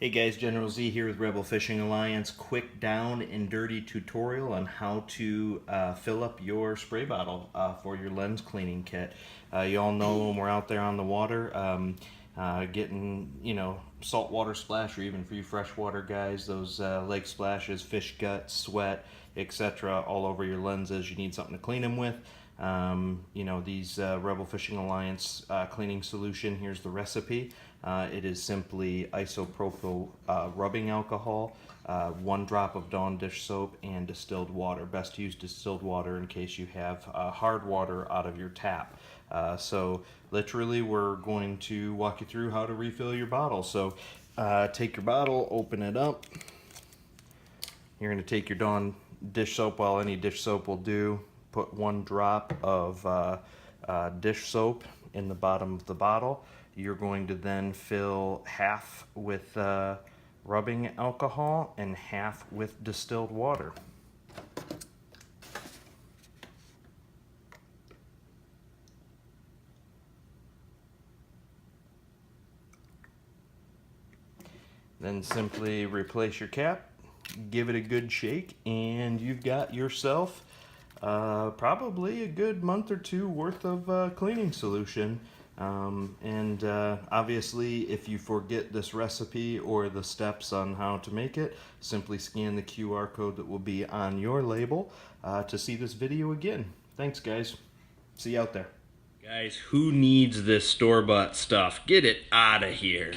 Hey guys, General Z here with Rebel Fishing Alliance. Quick down and dirty tutorial on how to fill up your spray bottle for your lens cleaning kit. You all know when we're out there on the water getting, saltwater splash, or even for you freshwater guys, those lake splashes, fish guts, sweat, etc. all over your lenses. You need something to clean them with. These Rebel Fishing Alliance cleaning solution, here's the recipe. It is simply isopropyl rubbing alcohol, 1 drop of Dawn dish soap, and distilled water. Best to use distilled water in case you have hard water out of your tap. So literally we're going to walk you through how to refill your bottle. So take your bottle, open it up. You're going to take your Dawn dish soap, well, any dish soap will do. Put 1 drop of dish soap in the bottom of the bottle. You're going to then fill half with rubbing alcohol and half with distilled water. Then simply replace your cap, give it a good shake, and you've got yourself probably a good month or 2 worth of cleaning solution. Obviously, if you forget this recipe or the steps on how to make it, simply scan the QR code that will be on your label to see this video again. Thanks, guys. See you out there. Guys, who needs this store-bought stuff? Get it out of here.